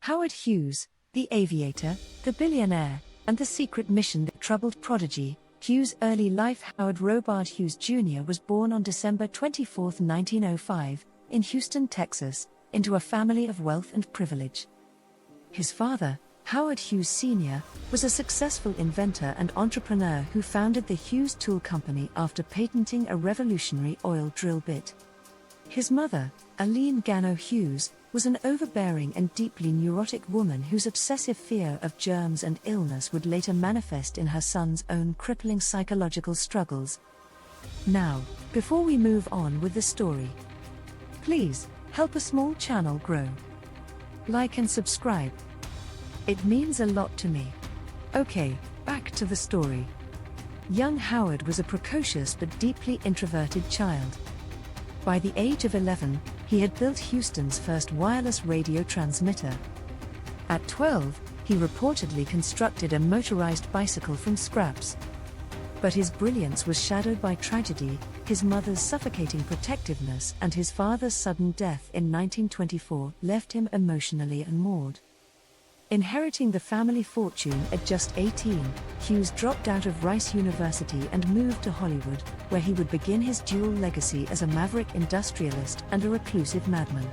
Howard Hughes, the aviator, the billionaire, and the secret mission that troubled prodigy. Hughes' early life. Howard Robert Hughes Jr. was born on December 24, 1905, in Houston, Texas, into a family of wealth and privilege. His father, Howard Hughes Sr., was a successful inventor and entrepreneur who founded the Hughes Tool Company after patenting a revolutionary oil drill bit. His mother, Aline Gano Hughes, was an overbearing and deeply neurotic woman whose obsessive fear of germs and illness would later manifest in her son's own crippling psychological struggles. Now, before we move on with the story, please help a small channel grow. Like and subscribe. It means a lot to me. Okay, back to the story. Young Howard was a precocious but deeply introverted child. By the age of 11, he had built Houston's first wireless radio transmitter. At 12, he reportedly constructed a motorized bicycle from scraps. But his brilliance was shadowed by tragedy, his mother's suffocating protectiveness and his father's sudden death in 1924 left him emotionally unmoored. Inheriting the family fortune at just 18, Hughes dropped out of Rice University and moved to Hollywood, where he would begin his dual legacy as a maverick industrialist and a reclusive madman.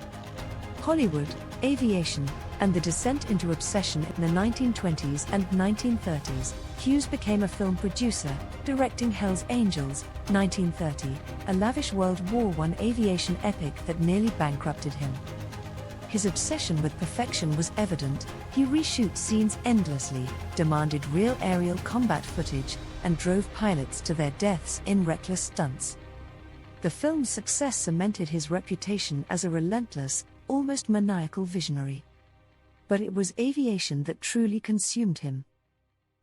Hollywood, aviation, and the descent into obsession in the 1920s and 1930s, Hughes became a film producer, directing Hell's Angels, 1930, a lavish World War I aviation epic that nearly bankrupted him. His obsession with perfection was evident. He reshot scenes endlessly, demanded real aerial combat footage, and drove pilots to their deaths in reckless stunts. The film's success cemented his reputation as a relentless, almost maniacal visionary. But it was aviation that truly consumed him.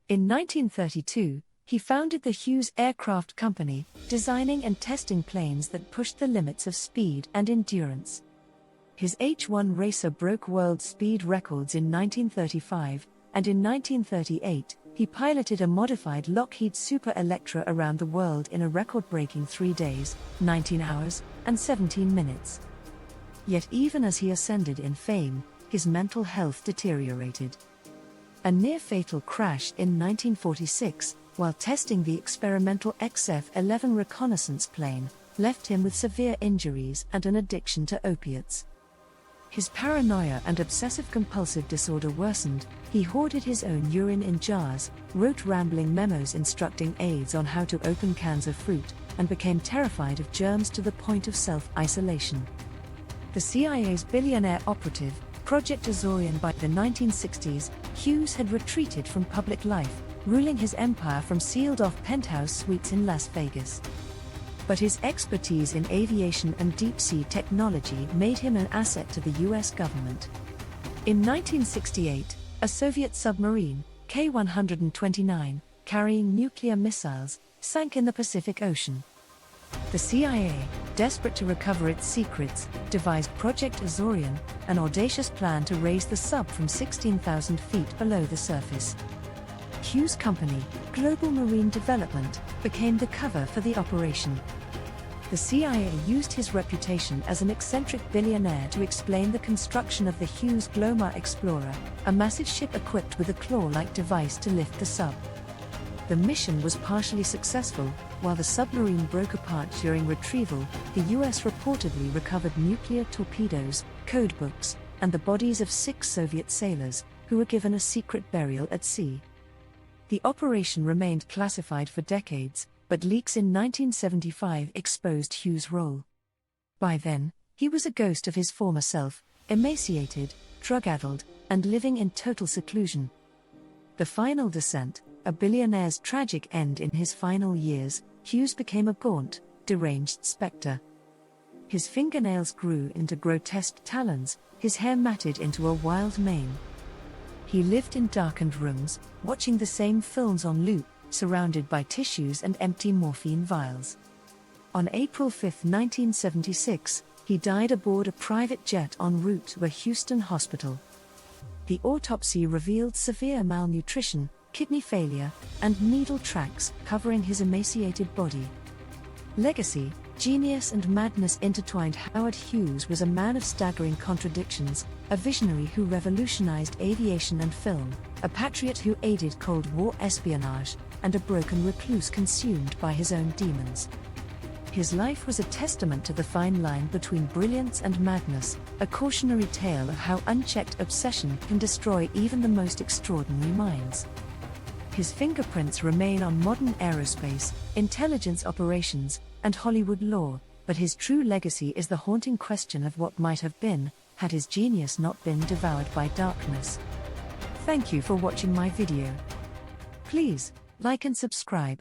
In 1932, he founded the Hughes Aircraft Company, designing and testing planes that pushed the limits of speed and endurance. His H-1 racer broke world speed records in 1935, and in 1938, he piloted a modified Lockheed Super Electra around the world in a record-breaking 3 days, 19 hours, and 17 minutes. Yet even as he ascended in fame, his mental health deteriorated. A near-fatal crash in 1946, while testing the experimental XF-11 reconnaissance plane, left him with severe injuries and an addiction to opiates. His paranoia and obsessive-compulsive disorder worsened. He hoarded his own urine in jars, wrote rambling memos instructing aides on how to open cans of fruit, and became terrified of germs to the point of self-isolation. The CIA's billionaire operative, Project Azorian. By the 1960s, Hughes had retreated from public life, ruling his empire from sealed-off penthouse suites in Las Vegas. But his expertise in aviation and deep-sea technology made him an asset to the US government. In 1968, a Soviet submarine, K-129, carrying nuclear missiles, sank in the Pacific Ocean. The CIA, desperate to recover its secrets, devised Project Azorian, an audacious plan to raise the sub from 16,000 feet below the surface. Hughes' company, Global Marine Development, became the cover for the operation. The CIA used his reputation as an eccentric billionaire to explain the construction of the Hughes Glomar Explorer, a massive ship equipped with a claw-like device to lift the sub. The mission was partially successful. While the submarine broke apart during retrieval, the US reportedly recovered nuclear torpedoes, codebooks, and the bodies of 6 Soviet sailors, who were given a secret burial at sea. The operation remained classified for decades, but leaks in 1975 exposed Hughes' role. By then, he was a ghost of his former self, emaciated, drug-addled, and living in total seclusion. The final descent, a billionaire's tragic end. In his final years, Hughes became a gaunt, deranged spectre. His fingernails grew into grotesque talons, his hair matted into a wild mane. He lived in darkened rooms, watching the same films on loop, surrounded by tissues and empty morphine vials. On April 5, 1976, he died aboard a private jet en route to a Houston hospital. The autopsy revealed severe malnutrition, kidney failure, and needle tracks covering his emaciated body. Legacy, genius and madness intertwined. Howard Hughes was a man of staggering contradictions, a visionary who revolutionized aviation and film, a patriot who aided Cold War espionage, and a broken recluse consumed by his own demons. His life was a testament to the fine line between brilliance and madness, a cautionary tale of how unchecked obsession can destroy even the most extraordinary minds. His fingerprints remain on modern aerospace, intelligence operations, and Hollywood lore, but his true legacy is the haunting question of what might have been, had his genius not been devoured by darkness. Thank you for watching my video. Please, like and subscribe.